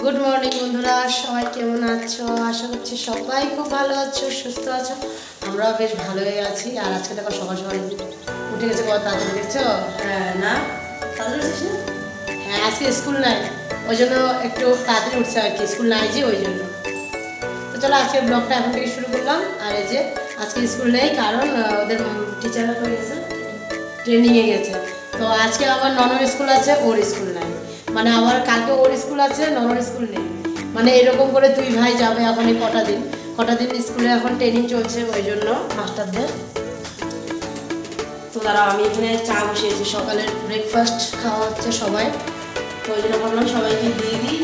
Good morning বন্ধুরা, সবাই কেমন আছো? আশা করছি সবাই খুব ভালো আছো, সুস্থ আছো। আমরাও বেশ ভালোই আছি। আর আজকে দেখো সকাল সকাল উঠে গেছে, কত তাড়াতাড়ি দেখছো? হ্যাঁ না তাড়াতাড়ি উঠেছিস না? হ্যাঁ, আজকে স্কুল নাই, ওই জন্য একটু তাড়াতাড়ি উঠছে আর কি। স্কুল নাই যে ওই জন্য। তো চলো আজকে ব্লগটা এখন থেকে শুরু করলাম। আর এই যে আজকে স্কুল নেই, কারণ ওদের টিচাররা হয়ে গেছে, ট্রেনিংয়ে গেছে। তো আজকে আবার ননর স্কুল আছে, ওর স্কুল নাই। মানে আবার কালকে ওর স্কুল আছে, ননর স্কুল নেই। মানে এরকম করে দুই ভাই যাবে এখন এই কটা দিন স্কুলে এখন ট্রেনিং চলছে, ওই জন্য মাস্টারদের। তো তারা আমি এখানে চা বসিয়েছি, সকালের ব্রেকফাস্ট খাওয়া হচ্ছে সবাই। তো ওই জন্য ভাবলাম সবাইকে দিয়ে দিই,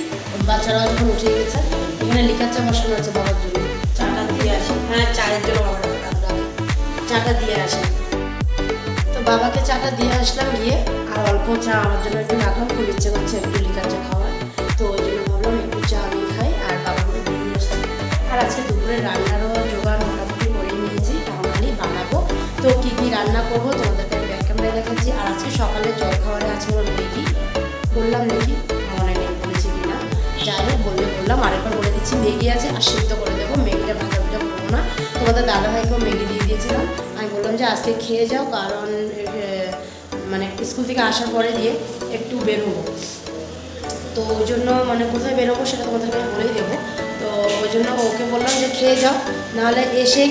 বাচ্চারাও যখন উঠে গেছে। এখানে লিকার চা বসানো আছে বাবার জন্য, চাটা দিয়ে আসি। হ্যাঁ, চায়ের জন্য বাবার চাটা দিয়ে আসে। তো বাবাকে চাটা দিয়ে আসলাম গিয়ে, আর অল্প চা আমার জন্য একটু রাখলাম, খুব ইচ্ছে করছে একটু লিকার চা খাওয়ার। তো ওই জন্য ভাবলাম একটু চা আমি খাই, আর বাবাকে দিয়ে আসলাম। আর আজকে দুপুরে রান্নারও জোগাড় মোটামুটি করে নিয়েছি, এখন খালি বানাবো। তো কী কী রান্না করবো তোমাদেরকে আমি ব্যাক ক্যামেরায় দেখাচ্ছি। আর আজকে সকালে জল খাওয়ারে আছে আমার ম্যাগি, বললাম নাকি মনে নেই বলেছি কিনা, যাই হোক বললাম। আরেকবার বলে দিচ্ছি, ম্যাগি আছে আর সিদ্ধ করে দেবো। ম্যাগিটা ভাজা ভাজা করবো না। তোমাদের দাদাভাইকেও ম্যাগি দিয়ে দিয়েছিলাম। আমি বললাম যে আজকে খেয়ে যাও, কারণ মানে স্কুল থেকে আসার পরে দিয়ে একটু বেরোবো। তো ওই জন্য মানে কোথায় বেরোবো সেটা তোমাদেরকে আমি বলেই দেবো। তো ওই জন্য ওকে বললাম যে খেয়ে যাও, নাহলে এসে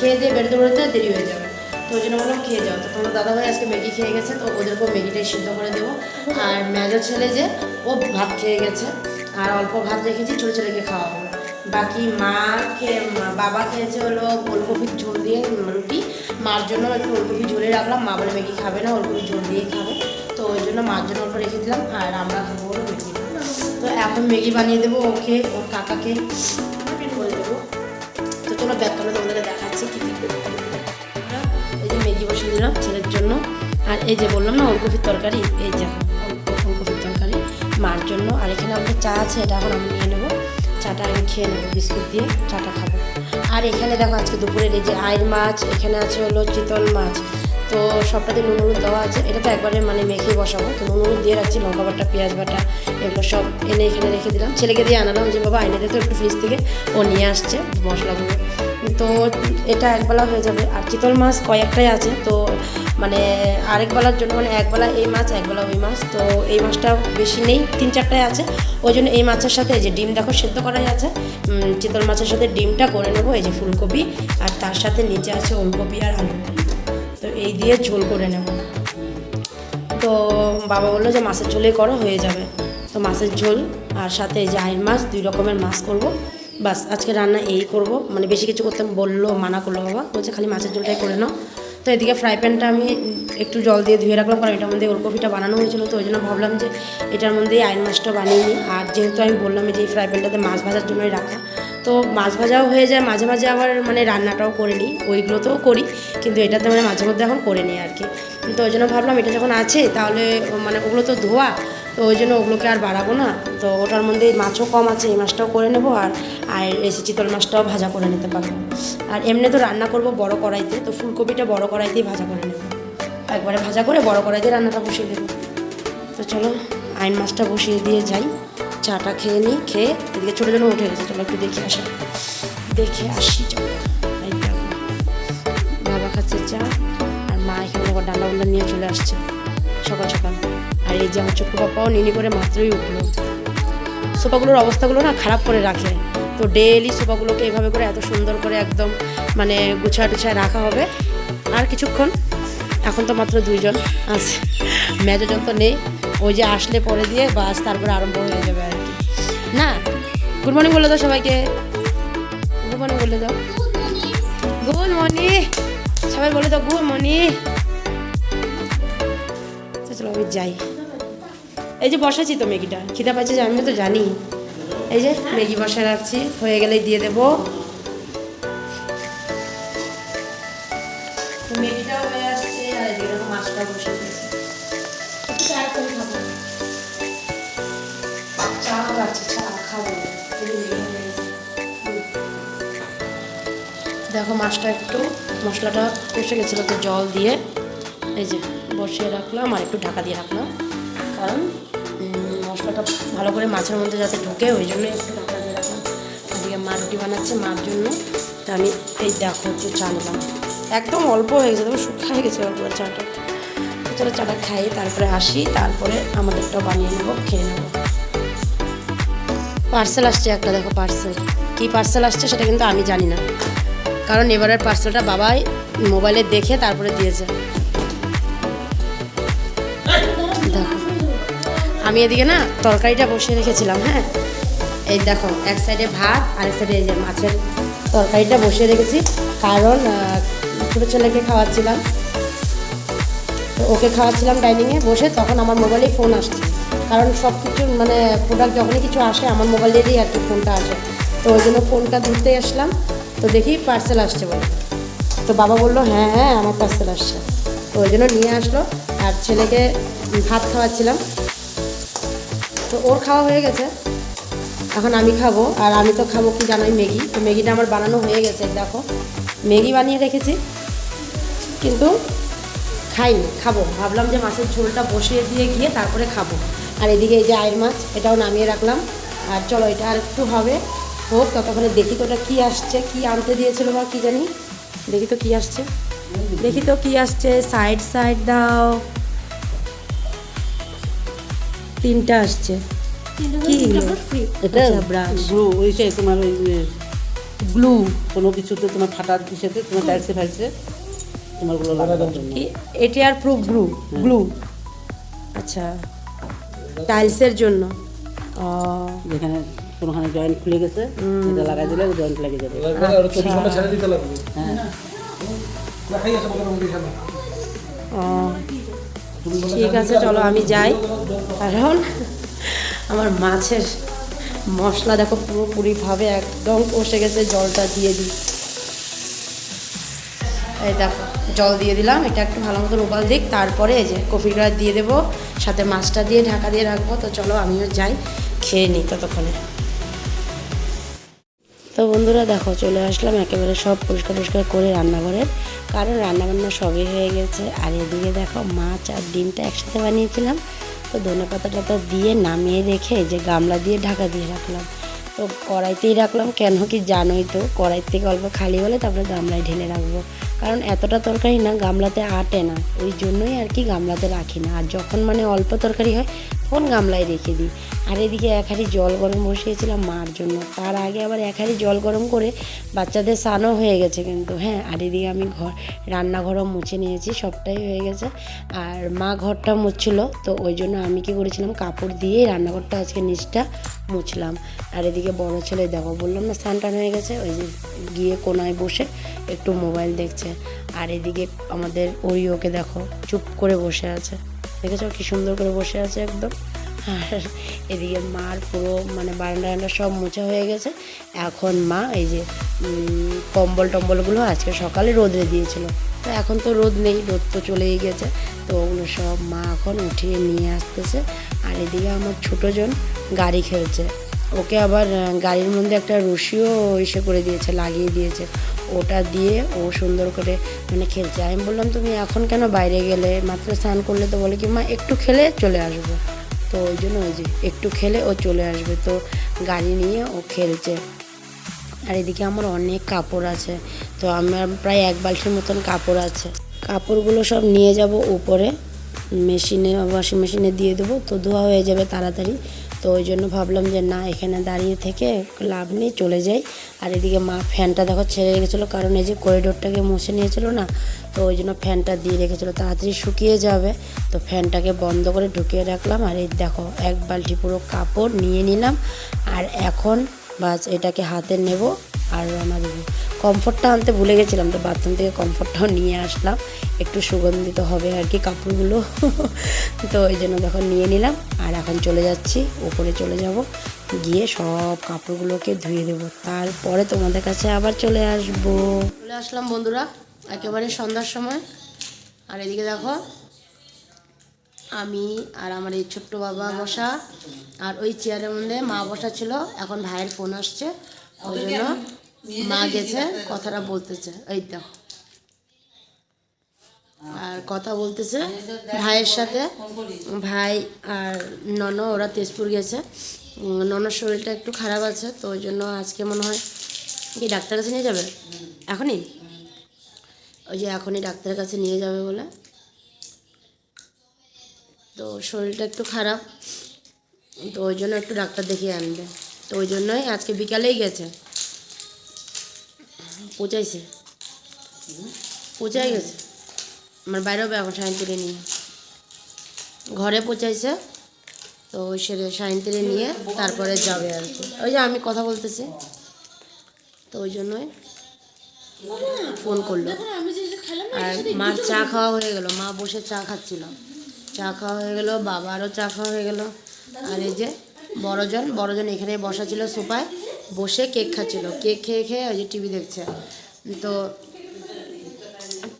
খেয়ে দিয়ে বেরোতে দেরি হয়ে যাবে। তো ওই জন্য বললাম খেয়ে যাও। তো তোমার দাদাভাই আজকে ম্যাগি খেয়ে গেছে, তো ওদেরকেও ম্যাগিটাই সিদ্ধ করে দেবো। আর মেজো ছেলে যে ও ভাত খেয়ে গেছে, আর অল্প ভাত রেখেছি, ছোটো ছেলেকে খাওয়া হবে। বাকি বাবা খেয়েছে হলো ওলকপির ঝোল দিয়ে রুটি। মার জন্য একটু ওলকপি ঝোলে রাখলাম, মা বলে ম্যাগি খাবে না, ওলকপি ঝোল দিয়ে খাবে। তো ওই জন্য মার জন্য অল্প রেখে দিলাম, আর আমরা খাবো হলো ম্যাগি। তো এখন ম্যাগি বানিয়ে দেবো ওকে, ওর কাকাকে করে দেবো। তো চলো ব্যাক করে তোমাদেরকে দেখাচ্ছি কী কী করতে। এই যে ম্যাগি বসিয়ে দিলাম ছেলের জন্য। আর এই যে বললাম না ওলকপির তরকারি, এই যে ওলকপির তরকারি মার জন্য। আর এখানে আমাদের চা আছে, এটা এখন আমি নিয়ে নেবো। চাটা আমি খেয়ে নেবো, বিস্কুট দিয়ে চাটা খাবো। আর এখানে দেখো আজকে দুপুরের এই যে আইর মাছ, এখানে আছে হলো চিতল মাছ। তো সবটাতে নুন হলুদ দেওয়া আছে। এটা তো একবারে মানে মেখে বসাবো, তো নুন হলুদ দিয়ে রাখছি। লঙ্কা বাটা, পেঁয়াজ বাটা, এগুলো সব এনে এখানে রেখে দিলাম। ছেলেকে দিয়ে আনালাম যে বাবা আইনে দিতে একটু ফ্রিজ থেকে, ও নিয়ে আসছে মশলাগুলো। তো এটা একবেলা হয়ে যাবে। আর চিতল মাছ কয়েকটাই আছে, তো মানে আরেকবেলার জন্য মানে একবেলা এই মাছ একবেলা ওই মাছ। তো এই মাছটা বেশি নেই, 3-4টাই আছে। ওই জন্য এই মাছের সাথে এই যে ডিম দেখো সেদ্ধ করাই আছে, চিতল মাছের সাথে ডিমটা করে নেবো। এই যে ফুলকপি, আর তার সাথে নিচে আছে ওলকপি আর আলু। তো এই দিয়ে ঝোল করে নেব। তো বাবা বললো যে মাছের ঝোলেই করো, হয়ে যাবে। তো মাছের ঝোল আর সাথে এই যে আইর মাছ, 2 রকমের মাছ করব। বাস আজকে রান্না এই করব, মানে বেশি কিছু করতে বললো, মানা করলো বাবা, বলছে খালি মাছের ঝোলটাই করে নাও। তো এদিকে ফ্রাই প্যানটা আমি একটু জল দিয়ে ধুয়ে রাখলাম, কারণ এটার মধ্যে ওলকপিটা বানানো হয়েছিল। তো ওই জন্য ভাবলাম যে এটার মধ্যেই আইর মাছটা বানিয়ে নিই। আর যেহেতু আমি বললাম যে এই ফ্রাই প্যানটাতে মাছ ভাজার জন্যই রাখা, তো মাছ ভাজাও হয়ে যায়, মাঝে মাঝে আবার মানে রান্নাটাও করে নিই। ওইগুলোতেও করি, কিন্তু এটাতে মানে মাঝে মধ্যে এখন করে নিই আর কি। তো ওই জন্য ভাবলাম এটা যখন আছে তাহলে মানে ওগুলো তো ধোয়া, তো ওই জন্য ওগুলোকে আর বাড়াবো না। তো ওটার মধ্যে মাছও কম আছে, এই মাছটাও করে নেবো। আর এসে চিতল মাছটাও ভাজা করে নিতে পারবো। আর এমনি তো রান্না করব বড় কড়াইতে, তো ফুলকপিটা বড় কড়াইতেই ভাজা করে নেবো। একবারে ভাজা করে বড় কড়াইতে রান্নাটা বসিয়ে দেবো। তো চলো আইন মাছটা বসিয়ে দিয়ে যাই, চাটা খেয়ে নিই। খেয়ে এদিকে ছোটো জন্য উঠে গেছে, চলো একটু দেখে আসি চলো। এই দেখো বাবা খাচ্ছে চা, আর মা এখানে দেখো ডান্ডা নিয়ে চলে আসছে সকাল সকাল। আর এই যে আমার ছোট্ট পাপাও নিনি করে মাত্রই উঠলো। সোফাগুলোর অবস্থাগুলো না খারাপ করে রাখে, তো ডেইলি সোফাগুলোকে এভাবে করে এত সুন্দর করে একদম মানে গুছায় টুছায় রাখা হবে। আর কিছুক্ষণ, এখন তো মাত্র 2 জন আছে, মেজোজন তো নেই। ওই যে আসলে পরে দিয়ে বাস তারপরে আরম্ভ হয়ে যাবে আর কি। না, গুড মর্নিং বলে দাও সবাইকে, গুড মর্নিং বলে দাও, গুড মর্নিং সবাই বলে দাও, গুড মর্নিং। চলো আমি যাই। এই যে বসাচ্ছি তো ম্যাগিটা, খিদা পাচ্ছে যে আমিও তো জানি। এই যে ম্যাগি বসায় রাখছি, হয়ে গেলেই দিয়ে দেবো। ম্যাগিটাও হয়ে আসছে, আর এদিকে মাছটা বসে দিয়েছি। চা আছে, চা খাবো। দেখো মাছটা একটু মশলাটা কষে গেছিলো, তো জল দিয়ে এই যে বসিয়ে রাখলাম, আর একটু ঢাকা দিয়ে রাখলাম, কারণ মশলাটা তেলটা ভালো করে মাছের মধ্যে যাতে ঢুকে ওই জন্য একটু ঢাকা দিয়ে রাখলাম। এদিকে মা রুটি বানাচ্ছে মার জন্য, তো আমি এই দেখো একটু চা নিলাম, একদম অল্প হয়ে গেছে, তবে শুকিয়ে হয়ে গেছে পুরো চাটা। তো চলো চাটা খাই, তারপরে আসি, তারপরে আমাদেরটাও বানিয়ে নেবো, খেয়ে নেবো। পার্সেল আসছে একটা, দেখো পার্সেল, কী পার্সেল আসছে সেটা কিন্তু আমি জানি না, কারণ এবারের পার্সেলটা বাবাই মোবাইলে দেখে তারপরে দিয়েছে। দেখো আমি এদিকে না তরকারিটা বসিয়ে রেখেছিলাম, হ্যাঁ এই দেখো এক সাইডে ভাত আর এক সাইডে এই যে মাছের তরকারিটা বসিয়ে রেখেছি, কারণ ছোটো ছেলেকে খাওয়াচ্ছিলাম, তো ওকে খাওয়াচ্ছিলাম ডাইনিংয়ে বসে, তখন আমার মোবাইলেই ফোন আসছে, কারণ সব কিছু মানে প্রোডাক্ট যখনই কিছু আসে আমার মোবাইলেরই আর কি ফোনটা আসে, তো ওই জন্য ফোনটা ধরতে আসলাম, তো দেখি পার্সেল আসছে বলে, তো বাবা বললো হ্যাঁ হ্যাঁ আমার পার্সেল আসছে, তো ওই জন্য নিয়ে আসলো। আর ছেলেকে ভাত খাওয়াচ্ছিলাম, তো ওর খাওয়া হয়ে গেছে, এখন আমি খাবো, আর আমি তো খাবো কি জানোই ম্যাগি, তো ম্যাগিটা আমার বানানো হয়ে গেছে, দেখো ম্যাগি বানিয়ে রেখেছি, কিন্তু খাইনি, খাবো, ভাবলাম যে মাছের ঝোলটা বসিয়ে দিয়ে গিয়ে তারপরে খাবো। আর এদিকে এই যে আয়ের মাছ, এটাও নামিয়ে রাখলাম, আর চলো এটা আর একটু হবে হোক, ততক্ষণে দেখি তো ওটা কী আসছে, কী আনতে দিয়েছিল বা কী জানি, দেখি তো কী আসছে, দেখি তো কী আসছে, সাইড সাইড দাও, 3টা আসছে, কি এটা ব্রাশ গ্লু, ওইটাই তোমার ওই গ্লু, কোনো কিছুতে তোমার ফাটার বিষয়তে তোমার টাইলসে ফাইলসে তোমার গুলো লাগানোর জন্য। এটি আর প্রুফ গ্লু, গ্লু আচ্ছা টাইলসের জন্য, ও যেখানে কোনোখানে জয়েন্ট খুলে গেছে এটা লাগাই দিলে জয়েন্ট লেগে যাবে। হ্যাঁ ও ঠিক আছে চলো আমি যাই, কারণ আমার মাছের মশলা দেখো পুরোপুরিভাবে একদম কষে গেছে, জলটা দিয়ে দিই, এই দেখো জল দিয়ে দিলাম, এটা একটু ভালো মতো উবাল দিক, তারপরে এই যে কফিটা দিয়ে দেবো, সাথে মাছটা দিয়ে ঢাকা দিয়ে রাখবো। তো চলো আমিও যাই, খেয়ে নিই ততক্ষণে। তো বন্ধুরা দেখো চলে আসলাম একেবারে সব পরিষ্কার টরিষ্কার করে রান্নাঘরের, কারণ রান্নাবান্না সবই হয়ে গেছে। আর এদিকে দেখো মাছ আর ডিমটা একসাথে বানিয়েছিলাম, তো ধনেপাতাটা তো দিয়ে নামিয়ে রেখে যে গামলা দিয়ে ঢাকা দিয়ে রাখলাম, তো কড়াইতেই রাখলাম, কেন কি জানোই তো কড়াই থেকে অল্প খালি হলে তারপরে গামলায় ঢেলে রাখবো, কারণ এতটা তরকারি না গামলাতে আটে না, ওই জন্যই আর কি গামলাতে রাখি না, আর যখন মানে অল্প তরকারি হয় তখন গামলায় রেখে দিই। আর এদিকে এক হাঁড়ি জল গরম বসিয়েছিলাম মার জন্য, তার আগে আবার এক হাঁড়ি জল গরম করে বাচ্চাদের স্নানও হয়ে গেছে কিন্তু, হ্যাঁ আর এদিকে আমি রান্নাঘরও মুছে নিয়েছি, সবটাই হয়ে গেছে। আর মা ঘরটা মুছছিল, তো ওই জন্য আমি কি করেছিলাম কাপড় দিয়ে রান্নাঘরটা আজকে নিচটা মুছলাম। আর এদিকে বড় ছেলে দেখো বললাম না স্নান টান হয়ে গেছে, ওই যে গিয়ে কোনায় বসে একটু মোবাইল দেখছে। আর এদিকে আমাদের ওরিওকে দেখো চুপ করে বসে আছে, দেখেছো কি সুন্দর করে বসে আছে একদম। আর এদিকে মার পুরো মানে বারান্দা সব মোছা হয়ে গেছে, এখন মা এই যে কম্বল টম্বলগুলো আজকে সকালে রোদে দিয়েছিল, তো এখন তো রোদ নেই, রোদ তো চলেই গেছে, তো ওগুলো সব মা এখন উঠিয়ে নিয়ে আসতেছে। আর এদিকে আমার ছোটোজন গাড়ি খেলছে, ওকে আবার গাড়ির মধ্যে একটা রশিও ইসে করে দিয়েছে, লাগিয়ে দিয়েছে, ওটা দিয়ে ও সুন্দর করে মানে খেলছে। আমি বললাম তুমি এখন কেন বাইরে গেলে, মাত্র স্নান করলে, তো বলে কি মা একটু খেলে চলে আসবো, তো ওই জন্য ওই যে একটু খেলে ও চলে আসবে, তো গাড়ি নিয়ে ও খেলছে। আর এদিকে আমার অনেক কাপড় আছে, তো আমার প্রায় 1 বালতির মতন কাপড় আছে, কাপড়গুলো সব নিয়ে যাব উপরে মেশিনে, ওয়াশিং মেশিনে দিয়ে দেবো, তো ধোয়া হয়ে যাবে তাড়াতাড়ি, তো ওই জন্য ভাবলাম যে না এখানে দাঁড়িয়ে থেকে লাভ নেই, চলে যাই। আর এদিকে মা ফ্যানটা দেখো ছেড়ে রেখেছিলো, কারণ এই যে করিডোরটাকে মুছে নিয়েছিল না, তো ওই জন্য ফ্যানটা দিয়ে রেখেছিলো, তাড়াতাড়ি শুকিয়ে যাবে, তো ফ্যানটাকে বন্ধ করে ঢুকিয়ে রাখলাম। আর এই দেখো 1 বালতি পুরো কাপড় নিয়ে নিলাম, আর এখন বাস এটাকে হাতে নেব আর রওনা দেবো। কমফোর্টটা আনতে ভুলে গেছিলাম, তো বাথরুম থেকে কমফোর্টটাও নিয়ে আসলাম, একটু সুগন্ধিত হবে আর কি কাপড়গুলো তো ওই জন্য দেখো নিয়ে নিলাম। আর এখন চলে যাচ্ছি উপরে, চলে যাব, গিয়ে সব কাপড়গুলোকে ধুয়ে দেবো, তারপরে তোমাদের কাছে আবার চলে আসলাম বন্ধুরা একেবারে সন্ধ্যার সময়। আর এদিকে দেখো আমি আর আমার এই ছোট্ট বাবা বসা, আর ওই চেয়ারের মধ্যে মা বসা ছিল, এখন ভাইয়ের ফোন আসছে, ওই জন্য মা গেছে কথাটা বলতেছে। এই দেখো আর কথা বলতেছে ভাইয়ের সাথে। ভাই আর নন ওরা তেজপুর গেছে। ননর শরীরটা একটু খারাপ আছে, তো ওই জন্য আজকে মনে হয় কি ডাক্তার কাছে নিয়ে যাবে এখনই, ওই যে এখনই ডাক্তারের কাছে নিয়ে যাবে বলে। তো শরীরটা একটু খারাপ, তো ওই জন্য একটু ডাক্তার দেখিয়ে আনবে। তো ওই জন্যই আজকে বিকালেই গেছে, পৌঁছাই গেছে। আমার বাইরে হবে এখন সাইনতিরে নিয়ে, ঘরে পৌঁছাইছে। তো ওই সেরে সাইনতিরে নিয়ে তারপরে যাবে আর কি। ওই যে আমি কথা বলতেছি, তো ওই জন্যই ফোন করলো। আর মার চা খাওয়া হয়ে গেল, মা বসে চা খাচ্ছিল, চা খাওয়া হয়ে গেল, বাবারও চা খাওয়া হয়ে গেল। আর এই যে বড়জন এখানে বসা ছিল সোফায়, বসে কেক খাচ্ছিল। কেক খেয়ে খেয়ে ওই যে টিভি দেখছে। তো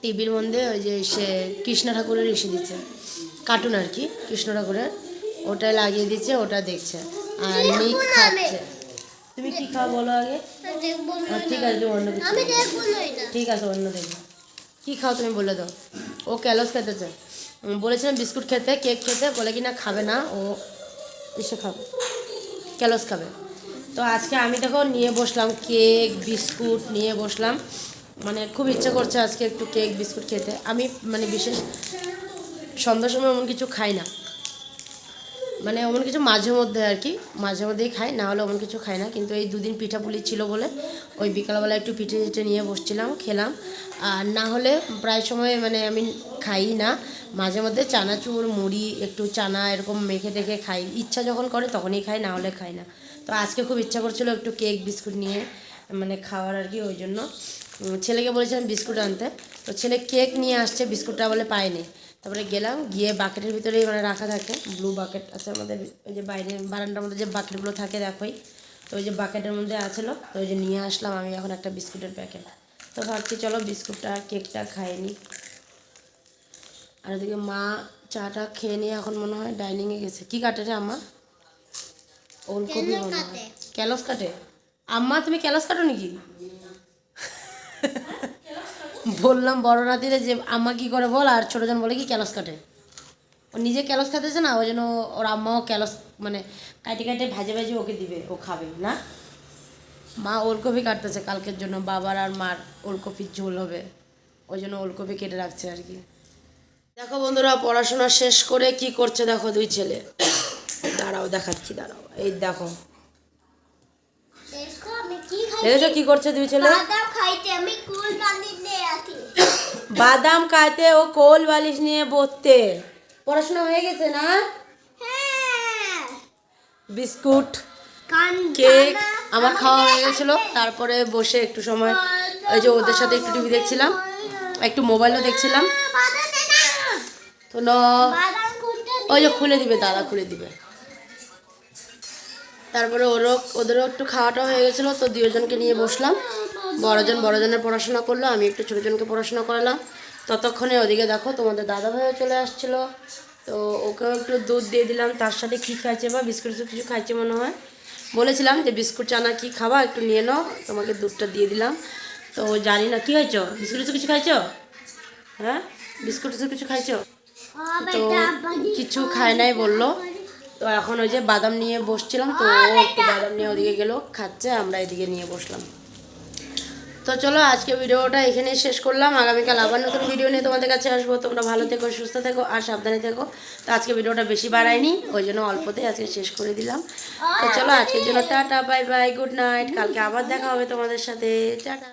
টিভির মধ্যে ওই যে সে কৃষ্ণ ঠাকুরের এসে দিচ্ছে, কার্টুন আর কি, কৃষ্ণ ঠাকুরের ওটা লাগিয়ে দিচ্ছে, ওটা দেখছে। আর নিক খাচ্ছে। তুমি কি খাও বলো আগে? ঠিক আছে, অন্য কিছু ঠিক আছে, অন্য দেখবো। কী খাও তুমি বলে দাও। ও ক্যালস খেতেছে, বলেছিলাম বিস্কুট খেতে, কেক খেতে, বলে কি না খাবে না, ও এসে খাবে, ক্যালস খাবে। তো আজকে আমি দেখো নিয়ে বসলাম কেক বিস্কুট নিয়ে বসলাম, মানে খুব ইচ্ছা করছে আজকে একটু কেক বিস্কুট খেতে। আমি মানে বিশেষ সন্ধ্যার সময় এমন কিছু খাই না, মানে এমন কিছু মাঝে মধ্যে আর কি, মাঝে মধ্যেই খাই, না হলে এমন কিছু খাই না। কিন্তু এই দুদিন পিঠাপুলি ছিল বলে ওই বিকালবেলা একটু পিঠে টিঠে নিয়ে বসছিলাম, খেলাম। আর না হলে প্রায় সময় মানে আমি খাই না, মাঝে মধ্যে চানাচুর মুড়ি একটু চানা এরকম মেখে টেখে খাই, ইচ্ছা যখন করে তখনই খাই, না হলে খাই না। তো আজকে খুব ইচ্ছা করছিল একটু কেক বিস্কুট নিয়ে মানে খাওয়ার আর কি, ওই জন্য ছেলেকে বলেছিলাম বিস্কুট আনতে। তো ছেলে কেক নিয়ে আসছে, বিস্কুটটা বলে পায়নি। তারপরে গেলাম, গিয়ে বাকেটের ভিতরেই মানে রাখা থাকে, ব্লু বাকেট আছে আমাদের ওই যে বাইরে বারান্দার মধ্যে যে বাকেটগুলো থাকে দেখোই, তো ওই যে বাকেটের মধ্যে আসলো, তো ওই যে নিয়ে আসলাম আমি এখন একটা বিস্কুটের প্যাকেট। তো ভাবছি চলো বিস্কুটটা আর কেকটা খাইয়ে নিই। আর ওদিকে মা চাটা খেয়ে নিয়ে এখন মনে হয় ডাইনিংয়ে গেছে। কি কাটে রে আম্মা? ওলকপি মনে হয়, ক্যালস কাটে। আম্মা তুমি ক্যালস কাটো নাকি? বললাম বড় নাতিরে যে আম্মা কি করে বল, আর ছোটোজন বলে কি ক্যালস কাটে। ও নিজে ক্যালস খাতেছে না, ওই জন্য ওর আম্মাও ক্যালস মানে কাটে কাটে ভাজে ভাজে ওকে দিবে, ও খাবে না। মা ওলকপি কাটতেছে কালকের জন্য, বাবার আর মার ওলকপির ঝোল হবে, ওই জন্য ওলকপি কেটে রাখছে আর কি। দেখো বন্ধুরা পড়াশোনা শেষ করে কি করছে দেখো দুই ছেলে, দাঁড়াও দেখাচ্ছি, দাঁড়াও, এই দেখো দেখেছো কি করছে দুই ছেলে? বাদাম খাইতে ও কোল বালিশ নিয়ে বসতে। পড়াশোনা হয়ে গেছে না? বিস্কুট কেক আমার খাওয়া হয়ে গেছিলো, তারপরে বসে একটু সময় ওই যে ওদের সাথে একটু টিভি দেখছিলাম, একটু মোবাইলও দেখছিলাম। তো ওই যে খুলে দিবে, দাদা খুলে দিবে। তারপরে ওদেরও একটু খাওয়াটা হয়ে গেছিলো, তো দুজনকে নিয়ে বসলাম। বড়জনের পড়াশোনা করলো, আমি একটু ছোটোজনকে পড়াশোনা করালাম। ততক্ষণে ওদিকে দেখো তোমাদের দাদা ভাইও চলে আসছিলো, তো ওকেও একটু দুধ দিয়ে দিলাম। তার সাথে কী খাইছে বা বিস্কুট কিছু খাইছে মনে হয়, বলেছিলাম যে বিস্কুট চানা কি খাবা একটু নিয়ে নাও, তোমাকে দুধটা দিয়ে দিলাম। তো জানি না কী খাইছো, বিস্কুট কিছু খাইছো? হ্যাঁ বিস্কুট কিছু খাইছো? তো কিছু খায় নাই বললো। তো এখন ওই যে বাদাম নিয়ে বসছিলাম, তো ও একটু বাদাম নিয়ে ওদিকে গেলো খাচ্ছে, আমরা এদিকে নিয়ে বসলাম। তো চলো আজকে ভিডিওটা এখানেই শেষ করলাম, আগামীকাল আবার নতুন ভিডিও নিয়ে তোমাদের কাছে আসবো। তোমরা ভালো থেকো, সুস্থ থেকো আর সাবধানে থেকো। তো আজকে ভিডিওটা বেশি বাড়াইনি, ওই জন্য অল্পতেই আজকে শেষ করে দিলাম। তো চলো আজকের জন্য tata bye bye, good night, কালকে আবার দেখা হবে তোমাদের সাথে, টাটা।